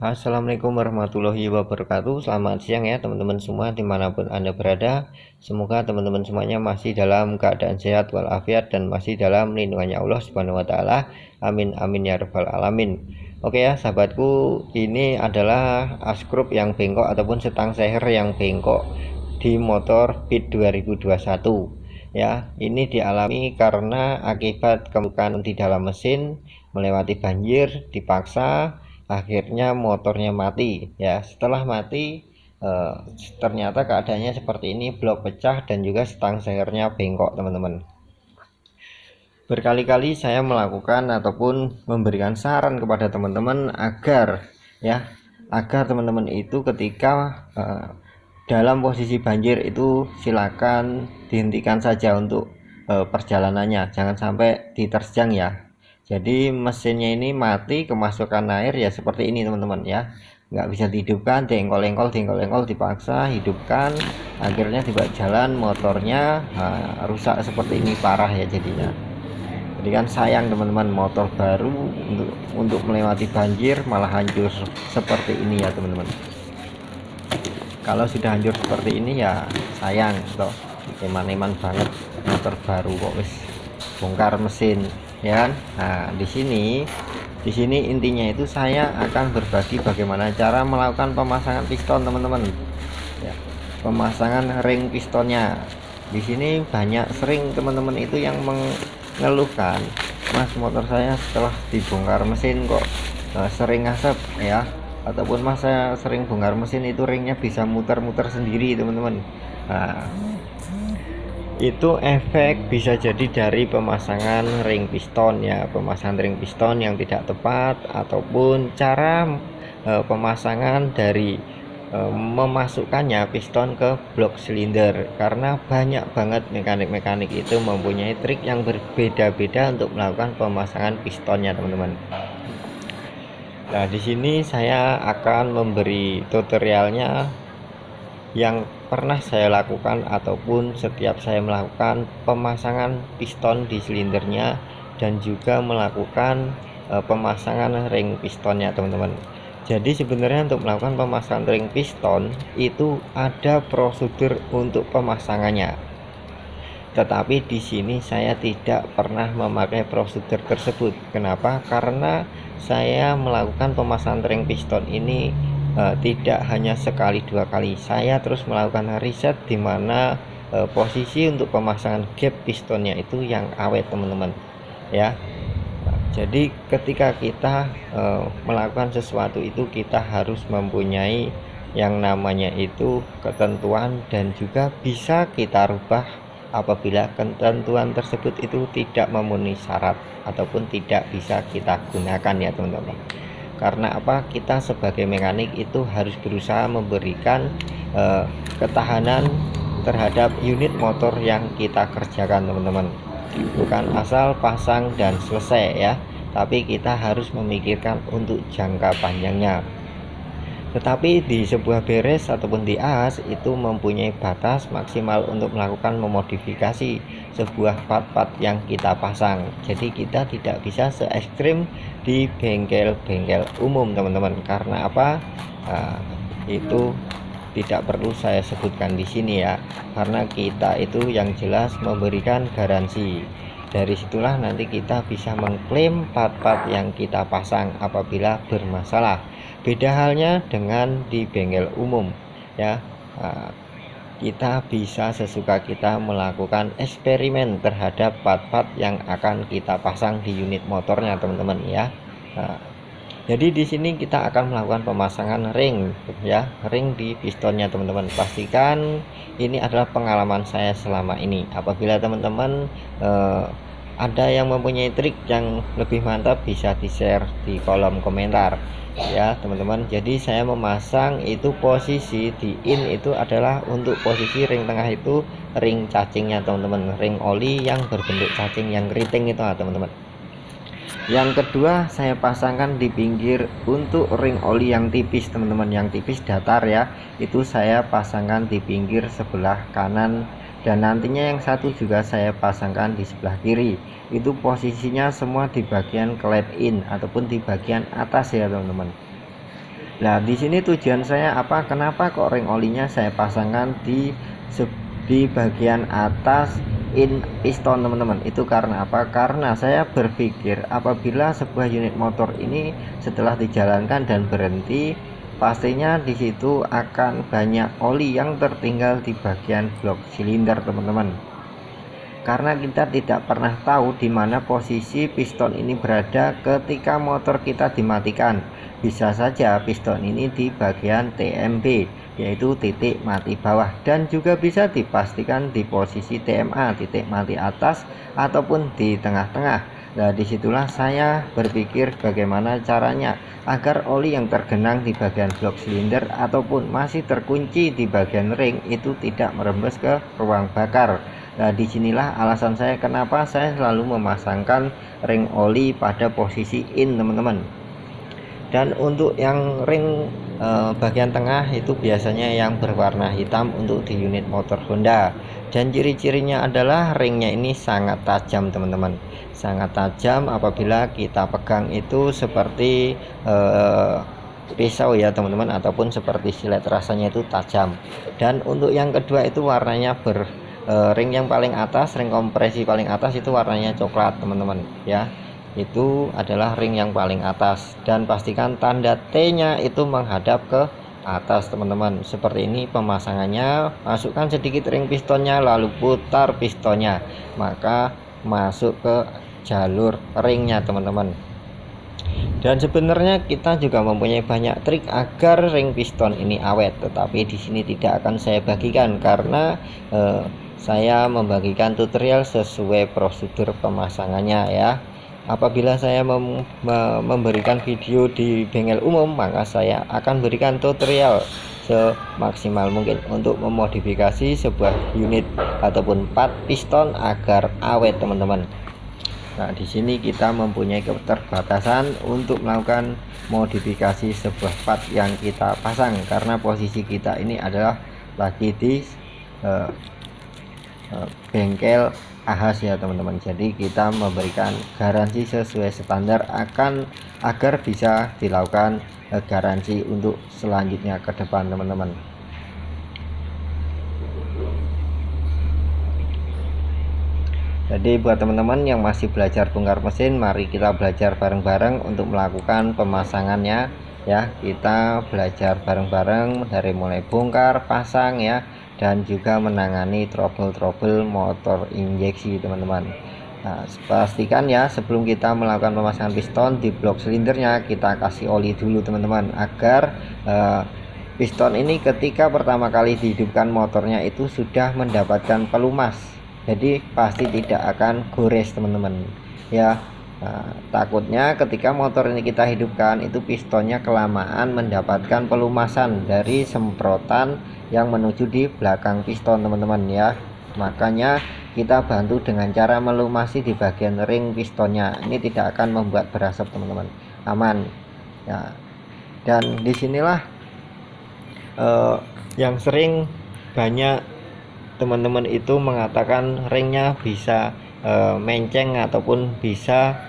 Assalamualaikum warahmatullahi wabarakatuh. Selamat siang ya teman-teman semua dimanapun Anda berada. Semoga teman-teman semuanya masih dalam keadaan sehat walafiat dan masih dalam lindungannya Allah Subhanahu wa taala. Amin amin ya rabbal alamin. Oke ya sahabatku, ini adalah asgrup yang bengkok ataupun setang seher yang bengkok di motor Beat 2021. Ya, ini dialami karena akibat kebukaan di dalam mesin melewati banjir, dipaksa akhirnya motornya mati. Ya, setelah mati eh, ternyata keadaannya seperti ini, blok pecah dan juga stang sehernya bengkok teman-teman. Berkali-kali saya melakukan ataupun memberikan saran kepada teman-teman agar teman-teman itu ketika dalam posisi banjir itu silakan dihentikan saja untuk perjalanannya, jangan sampai diterjang ya. Jadi mesinnya ini mati, kemasukan air ya seperti ini teman-teman ya, nggak bisa dihidupkan, dengkol-engkol dipaksa hidupkan, akhirnya tiba jalan motornya rusak seperti ini, parah ya jadinya. Jadi kan sayang teman-teman, motor baru untuk melewati banjir malah hancur seperti ini ya teman-teman. Kalau sudah hancur seperti ini ya sayang toh, eman-eman banget motor baru kok wis bongkar mesin ya kan. Nah di sini intinya itu saya akan berbagi bagaimana cara melakukan pemasangan piston teman-teman ya, pemasangan ring pistonnya. Di sini banyak sering teman-teman itu yang mengeluhkan, mas motor saya setelah dibongkar mesin kok sering asap ya, ataupun mas saya sering bongkar mesin itu ringnya bisa muter-muter sendiri teman-teman. Nah itu efek bisa jadi dari pemasangan ring piston ya, pemasangan ring piston yang tidak tepat ataupun cara pemasangan dari memasukkannya piston ke blok silinder, karena banyak banget mekanik-mekanik itu mempunyai trik yang berbeda-beda untuk melakukan pemasangan pistonnya teman-teman. Nah di sini saya akan memberi tutorialnya yang pernah saya lakukan ataupun setiap saya melakukan pemasangan piston di silindernya dan juga melakukan pemasangan ring pistonnya teman-teman. Jadi sebenarnya untuk melakukan pemasangan ring piston itu ada prosedur untuk pemasangannya. Tetapi di sini saya tidak pernah memakai prosedur tersebut. Kenapa? Karena saya melakukan pemasangan ring piston ini tidak hanya sekali dua kali, saya terus melakukan riset di mana posisi untuk pemasangan gap pistonnya itu yang awet teman-teman ya. Jadi ketika kita melakukan sesuatu itu kita harus mempunyai yang namanya itu ketentuan dan juga bisa kita rubah apabila ketentuan tersebut itu tidak memenuhi syarat ataupun tidak bisa kita gunakan ya teman-teman. Karena apa? Kita sebagai mekanik itu harus berusaha memberikan ketahanan terhadap unit motor yang kita kerjakan teman-teman. Bukan asal pasang dan selesai ya, tapi kita harus memikirkan untuk jangka panjangnya. Tetapi di sebuah beres ataupun di as itu mempunyai batas maksimal untuk melakukan memodifikasi sebuah part-part yang kita pasang. Jadi kita tidak bisa se ekstrim di bengkel-bengkel umum teman-teman. Karena apa? Itu tidak perlu saya sebutkan di sini ya, karena kita itu yang jelas memberikan garansi. Dari situlah nanti kita bisa mengklaim part-part yang kita pasang apabila bermasalah. Beda halnya dengan di bengkel umum ya. Kita bisa sesuka kita melakukan eksperimen terhadap part-part yang akan kita pasang di unit motornya teman-teman ya. Jadi di sini kita akan melakukan pemasangan ring ya, ring di pistonnya teman-teman. Pastikan ini adalah pengalaman saya selama ini. Apabila teman-teman ada yang mempunyai trik yang lebih mantap bisa di-share di kolom komentar ya teman-teman. Jadi saya memasang itu posisi di in itu adalah untuk posisi ring tengah itu ring cacingnya teman-teman, ring oli yang berbentuk cacing yang keriting itu teman-teman. Yang kedua saya pasangkan di pinggir untuk ring oli yang tipis teman-teman, yang tipis datar ya, itu saya pasangkan di pinggir sebelah kanan, dan nantinya yang satu juga saya pasangkan di sebelah kiri. Itu posisinya semua di bagian clap in ataupun di bagian atas ya teman-teman. Nah, di sini tujuan saya apa? Kenapa kok ring olinya saya pasangkan di bagian atas piston, teman-teman? Itu karena apa? Karena saya berpikir apabila sebuah unit motor ini setelah dijalankan dan berhenti, pastinya di situ akan banyak oli yang tertinggal di bagian blok silinder, teman-teman. Karena kita tidak pernah tahu di mana posisi piston ini berada ketika motor kita dimatikan. Bisa saja piston ini di bagian TMB, yaitu titik mati bawah, dan juga bisa dipastikan di posisi TMA, titik mati atas, ataupun di tengah-tengah. Nah, disitulah saya berpikir bagaimana caranya agar oli yang tergenang di bagian blok silinder ataupun masih terkunci di bagian ring itu tidak merembes ke ruang bakar. Nah, disinilah alasan saya kenapa saya selalu memasangkan ring oli pada posisi in, teman-teman. Dan untuk yang ring bagian tengah itu biasanya yang berwarna hitam untuk di unit motor Honda. Dan ciri-cirinya adalah ringnya ini sangat tajam, teman-teman. Sangat tajam apabila kita pegang itu seperti pisau ya, teman-teman, ataupun seperti silet, rasanya itu tajam. Dan untuk yang kedua itu warnanya ring yang paling atas, ring kompresi paling atas itu warnanya coklat, teman-teman ya. Itu adalah ring yang paling atas, dan pastikan tanda T nya itu menghadap ke atas, teman-teman. Seperti ini pemasangannya. Masukkan sedikit ring pistonnya, lalu putar pistonnya, maka masuk ke jalur ringnya, teman-teman. Dan sebenarnya kita juga mempunyai banyak trik agar ring piston ini awet, tetapi di sini tidak akan saya bagikan karena saya membagikan tutorial sesuai prosedur pemasangannya ya. Apabila saya memberikan video di bengkel umum, maka saya akan berikan tutorial semaksimal mungkin untuk memodifikasi sebuah unit ataupun part piston agar awet, teman-teman. Nah, di sini kita mempunyai keterbatasan untuk melakukan modifikasi sebuah part yang kita pasang karena posisi kita ini adalah lagi di bengkel ahas ya, teman-teman. Jadi kita memberikan garansi sesuai standar agar bisa dilakukan garansi untuk selanjutnya ke depan, teman-teman. Jadi buat teman-teman yang masih belajar bongkar mesin, mari kita belajar bareng-bareng untuk melakukan pemasangannya ya. Kita belajar bareng-bareng dari mulai bongkar, pasang ya, dan juga menangani trouble-trouble motor injeksi, teman-teman. Nah, pastikan ya sebelum kita melakukan pemasangan piston di blok silindernya, kita kasih oli dulu, teman-teman, agar piston ini ketika pertama kali dihidupkan motornya itu sudah mendapatkan pelumas. Jadi pasti tidak akan gores, teman-teman ya. Takutnya ketika motor ini kita hidupkan itu pistonnya kelamaan mendapatkan pelumasan dari semprotan yang menuju di belakang piston, teman-teman ya. Makanya kita bantu dengan cara melumasi di bagian ring pistonnya. Ini tidak akan membuat berasap, teman-teman, aman ya. Dan disinilah yang sering banyak teman-teman itu mengatakan ringnya bisa menceng ataupun bisa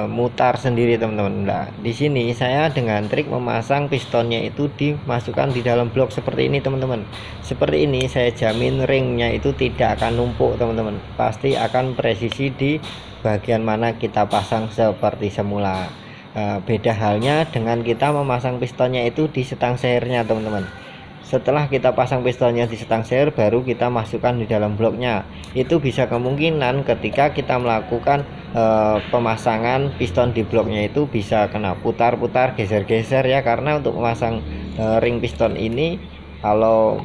mutar sendiri, teman-teman. Nah, di sini saya dengan trik memasang pistonnya itu dimasukkan di dalam blok seperti ini, teman-teman. Seperti ini saya jamin ringnya itu tidak akan numpuk, teman-teman. Pasti akan presisi di bagian mana kita pasang seperti semula. Beda halnya dengan kita memasang pistonnya itu di setang seirnya, teman-teman. Setelah kita pasang pistonnya di setang seir, baru kita masukkan di dalam bloknya. Itu bisa kemungkinan ketika kita melakukan pemasangan piston di bloknya itu bisa kena putar-putar, geser-geser ya. Karena untuk memasang ring piston ini kalau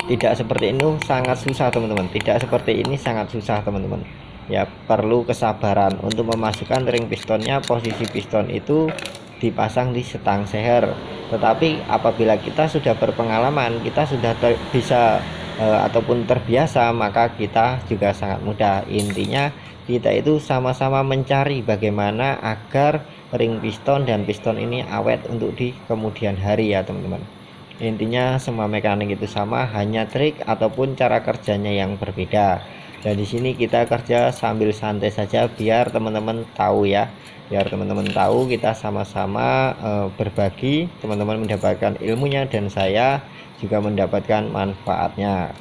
tidak seperti ini sangat susah, teman-teman. Tidak seperti ini sangat susah, teman-teman ya. Perlu kesabaran untuk memasukkan ring pistonnya. Posisi piston itu dipasang di setang seher. Tetapi apabila kita sudah berpengalaman, kita sudah bisa ataupun terbiasa, maka kita juga sangat mudah. Intinya kita itu sama-sama mencari bagaimana agar ring piston dan piston ini awet untuk di kemudian hari ya, teman-teman. Intinya semua mekanik itu sama, hanya trik ataupun cara kerjanya yang berbeda. Dan di sini kita kerja sambil santai saja biar teman-teman tahu ya, biar teman-teman tahu kita sama-sama berbagi, teman-teman mendapatkan ilmunya dan saya juga mendapatkan manfaatnya.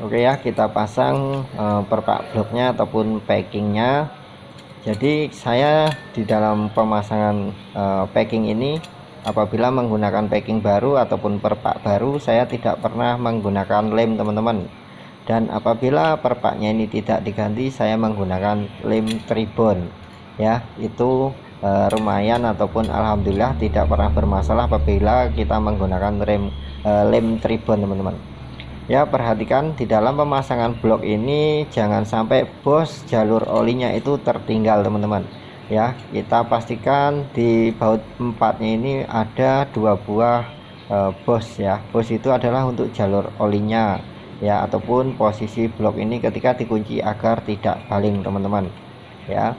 Oke ya, kita pasang perpak bloknya ataupun packingnya. Jadi saya di dalam pemasangan packing ini, apabila menggunakan packing baru ataupun perpak baru, saya tidak pernah menggunakan lem teman-teman. Dan apabila perpaknya ini tidak diganti, saya menggunakan lem tribon ya. Itu lumayan ataupun alhamdulillah tidak pernah bermasalah apabila kita menggunakan lem tribon teman-teman ya. Perhatikan di dalam pemasangan blok ini jangan sampai bos jalur olinya itu tertinggal teman-teman ya. Kita pastikan di baut 4 nya ini ada 2 buah bos ya. Bos itu adalah untuk jalur olinya ya, ataupun posisi blok ini ketika dikunci agar tidak baling teman-teman ya.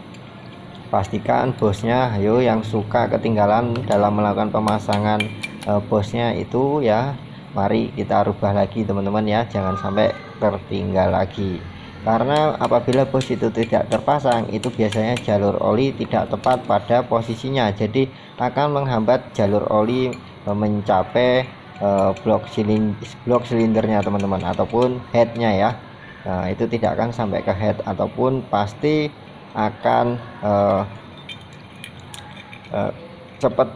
Pastikan bosnya, ayo yang suka ketinggalan dalam melakukan pemasangan bosnya itu ya, mari kita rubah lagi teman-teman ya, jangan sampai tertinggal lagi. Karena apabila bos itu tidak terpasang, itu biasanya jalur oli tidak tepat pada posisinya, jadi akan menghambat jalur oli mencapai blok silindernya teman-teman, ataupun headnya ya. Nah, itu tidak akan sampai ke head, ataupun pasti akan cepat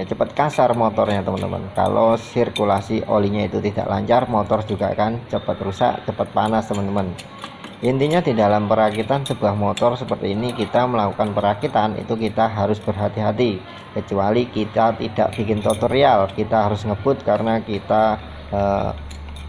cepat kasar motornya teman-teman. Kalau sirkulasi olinya itu tidak lancar, motor juga akan cepat rusak, cepat panas teman-teman. Intinya di dalam perakitan sebuah motor seperti ini, kita melakukan perakitan itu kita harus berhati-hati. Kecuali kita tidak bikin tutorial, kita harus ngebut karena kita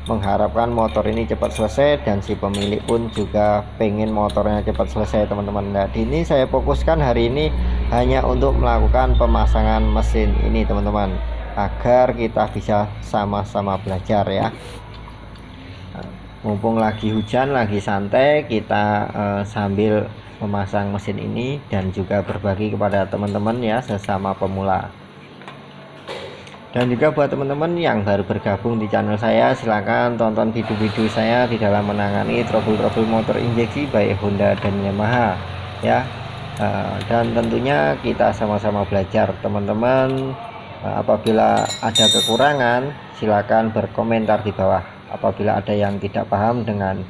mengharapkan motor ini cepat selesai, dan si pemilik pun juga pengen motornya cepat selesai teman-teman. Nah, ini saya fokuskan hari ini hanya untuk melakukan pemasangan mesin ini teman-teman, agar kita bisa sama-sama belajar ya. Mumpung lagi hujan, lagi santai, kita sambil memasang mesin ini dan juga berbagi kepada teman-teman ya, sesama pemula. Dan juga buat teman-teman yang baru bergabung di channel saya, silahkan tonton video-video saya di dalam menangani trouble motor injeksi baik Honda dan Yamaha ya. Dan tentunya kita sama-sama belajar teman-teman. Apabila ada kekurangan, silahkan berkomentar di bawah. Apabila ada yang tidak paham dengan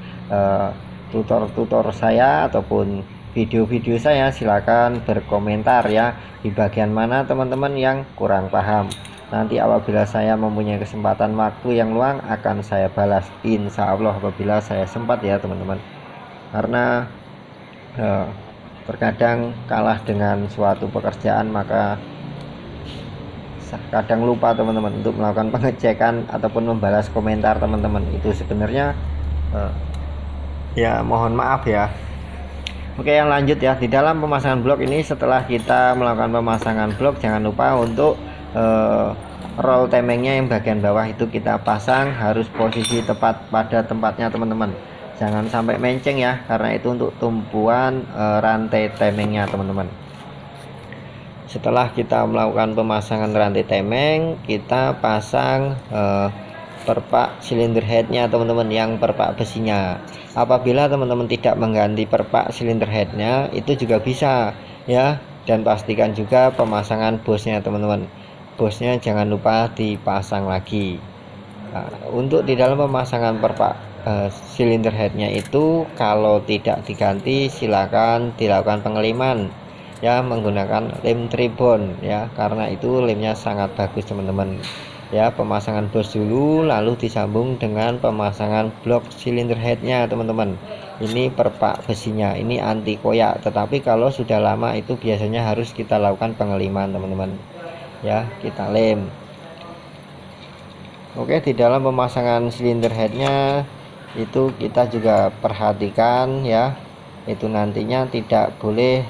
tutor saya ataupun video-video saya, silahkan berkomentar ya, di bagian mana teman-teman yang kurang paham. Nanti apabila saya mempunyai kesempatan waktu yang luang, akan saya balas insya Allah apabila saya sempat ya teman-teman. Karena terkadang kalah dengan suatu pekerjaan, maka kadang lupa teman-teman untuk melakukan pengecekan ataupun membalas komentar teman-teman. Itu sebenarnya ya mohon maaf ya. Oke, yang lanjut ya, di dalam pemasangan blok ini, setelah kita melakukan pemasangan blok, jangan lupa untuk roll temengnya yang bagian bawah itu kita pasang harus posisi tepat pada tempatnya teman-teman, jangan sampai menceng ya, karena itu untuk tumpuan rantai temengnya teman-teman. Setelah kita melakukan pemasangan rantai temeng, kita pasang perpak silinder headnya teman-teman, yang perpak besinya. Apabila teman-teman tidak mengganti perpak silinder headnya, itu juga bisa ya. Dan pastikan juga pemasangan bosnya teman-teman, bosnya jangan lupa dipasang lagi. Nah, untuk di dalam pemasangan perpak silinder headnya itu, kalau tidak diganti silakan dilakukan pengeliman ya, menggunakan lem tribon ya, karena itu lemnya sangat bagus teman-teman ya. Pemasangan bos dulu, lalu disambung dengan pemasangan blok silinder headnya teman-teman. Ini perpak besinya, ini anti koyak, tetapi kalau sudah lama itu biasanya harus kita lakukan pengeliman teman-teman ya, kita lem. Oke, di dalam pemasangan silinder headnya itu kita juga perhatikan ya, itu nantinya tidak boleh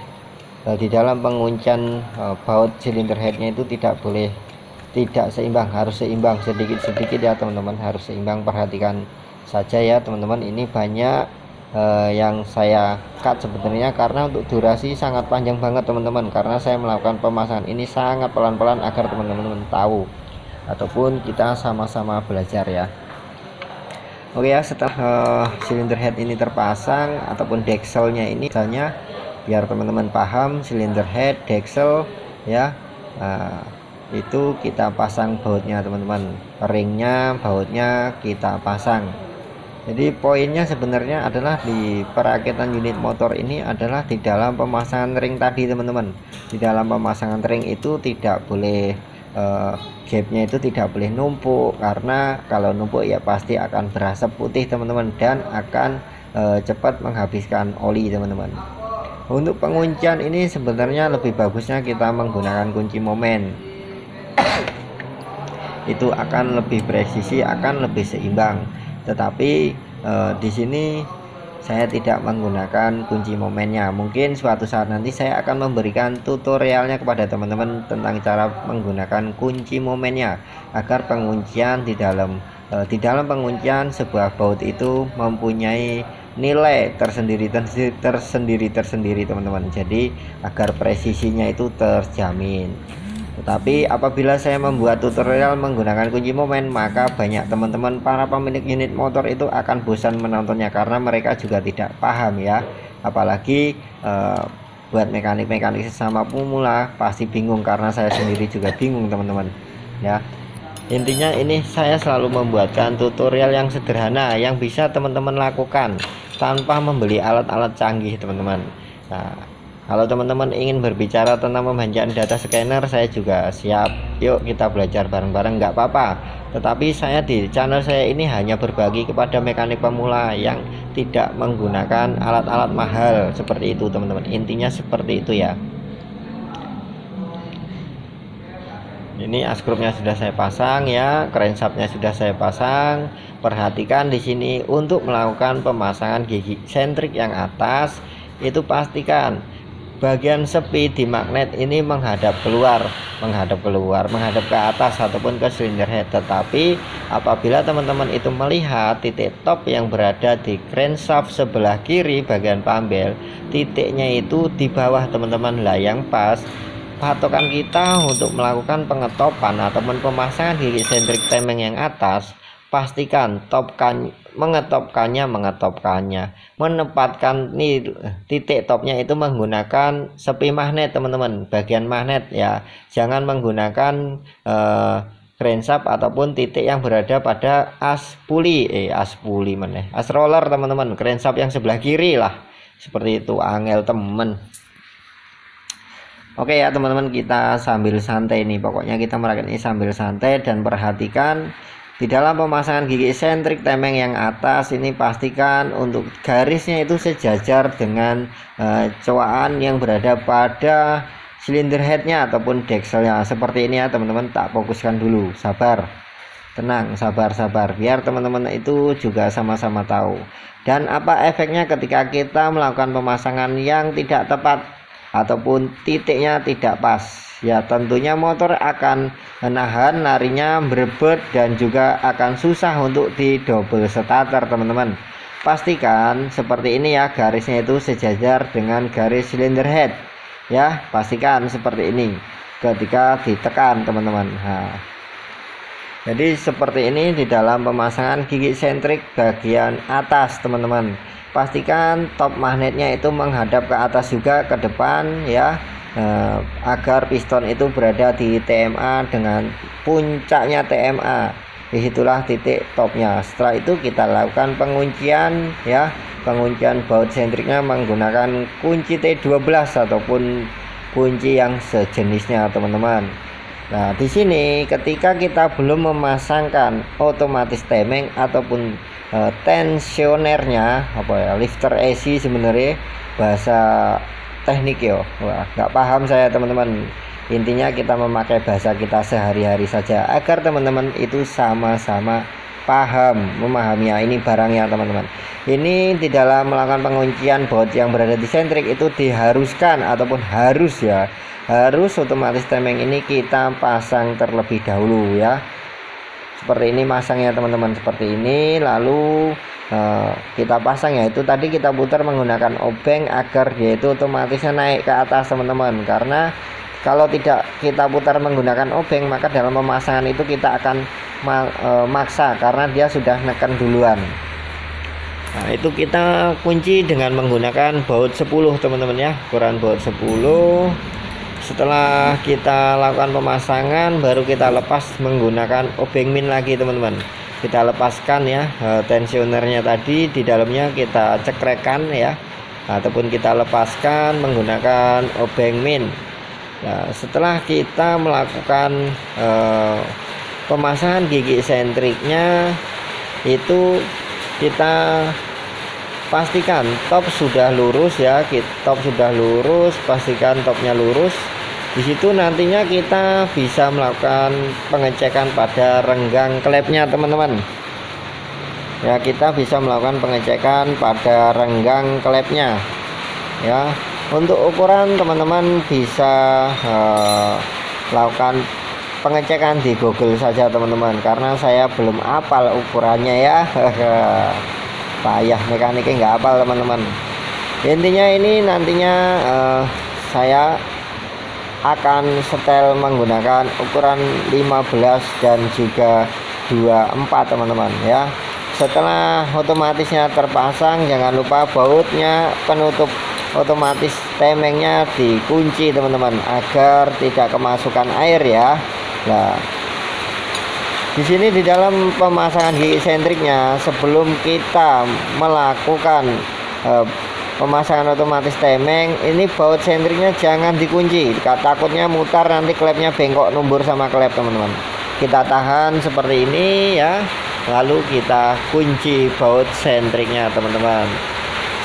di dalam penguncian baut silinder headnya itu tidak boleh tidak seimbang, harus seimbang sedikit-sedikit ya teman-teman, harus seimbang. Perhatikan saja ya teman-teman, ini banyak yang saya cut sebenarnya karena untuk durasi sangat panjang banget teman-teman, karena saya melakukan pemasangan ini sangat pelan-pelan agar teman-teman tahu ataupun kita sama-sama belajar ya. Oke ya, setelah silinder head ini terpasang ataupun dexelnya ini, misalnya biar teman-teman paham silinder head, dexel ya, itu kita pasang bautnya teman-teman, ringnya, bautnya kita pasang. Jadi poinnya sebenarnya adalah di perakitan unit motor ini adalah di dalam pemasangan ring tadi teman-teman. Di dalam pemasangan ring itu tidak boleh gapnya itu tidak boleh numpuk, karena kalau numpuk ya pasti akan berasap putih teman-teman, dan akan cepat menghabiskan oli teman-teman. Untuk penguncian ini sebenarnya lebih bagusnya kita menggunakan kunci momen, itu akan lebih presisi, akan lebih seimbang. Tetapi di sini saya tidak menggunakan kunci momennya. Mungkin suatu saat nanti saya akan memberikan tutorialnya kepada teman-teman tentang cara menggunakan kunci momennya, agar penguncian di dalam penguncian sebuah baut itu mempunyai nilai tersendiri teman-teman. Jadi agar presisinya itu terjamin. Tetapi apabila saya membuat tutorial menggunakan kunci momen, maka banyak teman-teman para pemilik unit motor itu akan bosan menontonnya, karena mereka juga tidak paham ya. Apalagi buat mekanik-mekanik sesama pemula pasti bingung, karena saya sendiri juga bingung teman-teman ya. Intinya ini saya selalu membuatkan tutorial yang sederhana yang bisa teman-teman lakukan tanpa membeli alat-alat canggih teman-teman. Nah, kalau teman-teman ingin berbicara tentang pemanjaan data scanner, saya juga siap. Yuk kita belajar bareng-bareng, nggak apa-apa. Tetapi saya di channel saya ini hanya berbagi kepada mekanik pemula yang tidak menggunakan alat-alat mahal seperti itu teman-teman. Intinya seperti itu ya. Ini askrupnya sudah saya pasang ya, crankshaftnya sudah saya pasang. Perhatikan di sini untuk melakukan pemasangan gigi sentrik yang atas, itu pastikan bagian sepi di magnet ini menghadap keluar, menghadap ke atas ataupun ke silinder head. Tetapi apabila teman-teman itu melihat titik top yang berada di crankshaft sebelah kiri bagian pambel, titiknya itu di bawah teman-teman lah, yang pas patokan kita untuk melakukan pengetopan ataupun pemasangan gigi sentrik temeng yang atas. Pastikan mengetopkannya, menempatkan nih titik topnya itu menggunakan sepi magnet teman-teman, bagian magnet ya. Jangan menggunakan crankshaft ataupun titik yang berada pada as roller teman-teman, crankshaft yang sebelah kiri lah, seperti itu. Angel temen. Oke ya teman-teman, kita sambil santai nih, pokoknya kita merakit ini sambil santai. Dan perhatikan di dalam pemasangan gigi sentrik temeng yang atas ini, pastikan untuk garisnya itu sejajar dengan cowaan yang berada pada silinder headnya ataupun dexelnya. Seperti ini ya teman-teman, tak fokuskan dulu, sabar, tenang, sabar biar teman-teman itu juga sama-sama tahu. Dan apa efeknya ketika kita melakukan pemasangan yang tidak tepat ataupun titiknya tidak pas ya? Tentunya motor akan menahan larinya, berebut, dan juga akan susah untuk di double starter teman-teman. Pastikan seperti ini ya, garisnya itu sejajar dengan garis silinder head ya. Pastikan seperti ini ketika ditekan teman-teman. Nah, jadi seperti ini di dalam pemasangan gigi sentrik bagian atas teman-teman. Pastikan top magnetnya itu menghadap ke atas juga, ke depan ya, agar piston itu berada di TMA dengan puncaknya TMA. Disitulah titik topnya. Setelah itu kita lakukan penguncian ya, penguncian baut sentriknya menggunakan kunci T12 ataupun kunci yang sejenisnya teman-teman. Nah di sini ketika kita belum memasangkan otomatis temeng ataupun tensionernya, apa ya, lifter AC sebenarnya bahasa teknik yo. Wah, nggak paham saya teman-teman. Intinya kita memakai bahasa kita sehari-hari saja agar teman-teman itu sama-sama paham, memahami ya, ini barangnya teman-teman. Ini di dalam melakukan penguncian baut yang berada di sentrik itu diharuskan ataupun harus ya, harus otomatis temeng ini kita pasang terlebih dahulu ya. Seperti ini masangnya teman-teman, seperti ini. Lalu kita pasang ya, itu tadi kita putar menggunakan obeng agar dia itu otomatisnya naik ke atas teman-teman. Karena kalau tidak kita putar menggunakan obeng, maka dalam pemasangan itu kita akan maksa karena dia sudah neken duluan. Nah, itu kita kunci dengan menggunakan baut 10 teman-teman ya, ukuran baut 10. Setelah kita lakukan pemasangan, baru kita lepas menggunakan obeng min lagi teman-teman. Kita lepaskan ya tensionernya tadi, di dalamnya kita cekrekan ya, ataupun kita lepaskan menggunakan obeng min. Nah, setelah kita melakukan pemasangan gigi sentriknya, itu kita pastikan top sudah lurus ya, top sudah lurus, pastikan topnya lurus. Di situ nantinya kita bisa melakukan pengecekan pada renggang klepnya teman-teman ya, kita bisa melakukan pengecekan pada renggang klepnya ya. Untuk ukuran teman-teman bisa lakukan pengecekan di Google saja teman-teman, karena saya belum hafal ukurannya ya. Payah mekaniknya nggak hafal teman-teman. Intinya ini nantinya saya akan setel menggunakan ukuran 15 dan juga 24 teman-teman ya. Setelah otomatisnya terpasang, jangan lupa bautnya, penutup otomatis temengnya dikunci teman-teman agar tidak kemasukan air ya. Nah, di sini di dalam pemasangan gigi sentriknya, sebelum kita melakukan pemasangan otomatis temeng, ini baut sentriknya jangan dikunci, takutnya mutar nanti klepnya bengkok numbur sama klep teman-teman. Kita tahan seperti ini ya, lalu kita kunci baut sentriknya teman-teman.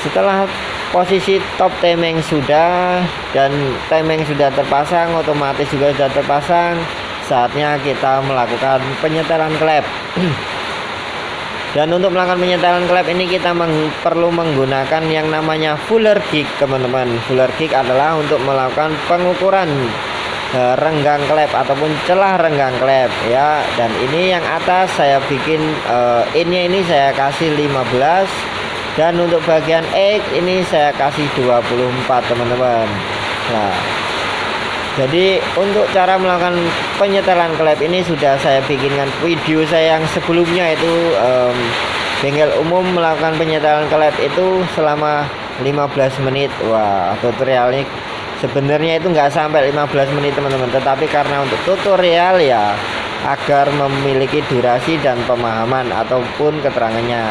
Setelah posisi top temeng sudah dan temeng sudah terpasang, otomatis juga sudah terpasang, saatnya kita melakukan penyetelan klep. Dan untuk melakukan penyetelan klep ini kita perlu menggunakan yang namanya fuller gig teman-teman. Fuller gig adalah untuk melakukan pengukuran renggang klep ataupun celah renggang klep ya. Dan ini yang atas saya bikin innya ini saya kasih 15, dan untuk bagian X ini saya kasih 24 teman-teman. Nah, jadi untuk cara melakukan penyetelan klep ini sudah saya bikinkan video saya yang sebelumnya, itu bengkel umum melakukan penyetelan klep itu selama 15 menit. Wah, tutorial ini sebenarnya itu nggak sampai 15 menit teman-teman, tetapi karena untuk tutorial ya, agar memiliki durasi dan pemahaman ataupun keterangannya.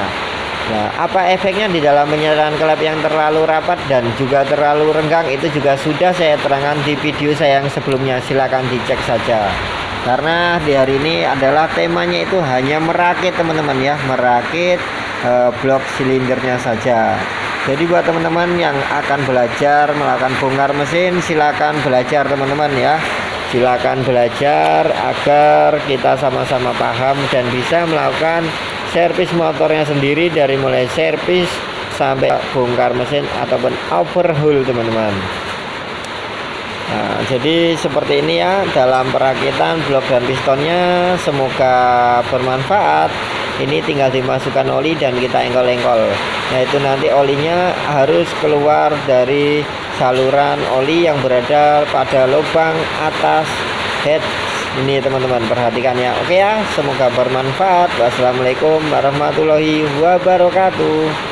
Nah, apa efeknya di dalam penyetelan klep yang terlalu rapat dan juga terlalu renggang, itu juga sudah saya terangkan di video saya yang sebelumnya, silakan dicek saja. Karena di hari ini adalah temanya itu hanya merakit teman-teman ya, merakit blok silindernya saja. Jadi buat teman-teman yang akan belajar melakukan bongkar mesin, silakan belajar teman-teman ya. Silakan belajar agar kita sama-sama paham dan bisa melakukan servis motornya sendiri, dari mulai servis sampai bongkar mesin ataupun overhaul teman-teman. Nah, jadi seperti ini ya dalam perakitan blok dan pistonnya. Semoga bermanfaat. Ini tinggal dimasukkan oli dan kita engkol-engkol. Nah, itu nanti olinya harus keluar dari saluran oli yang berada pada lubang atas head ini teman-teman, perhatikan ya. Oke ya, semoga bermanfaat. Wassalamualaikum warahmatullahi wabarakatuh.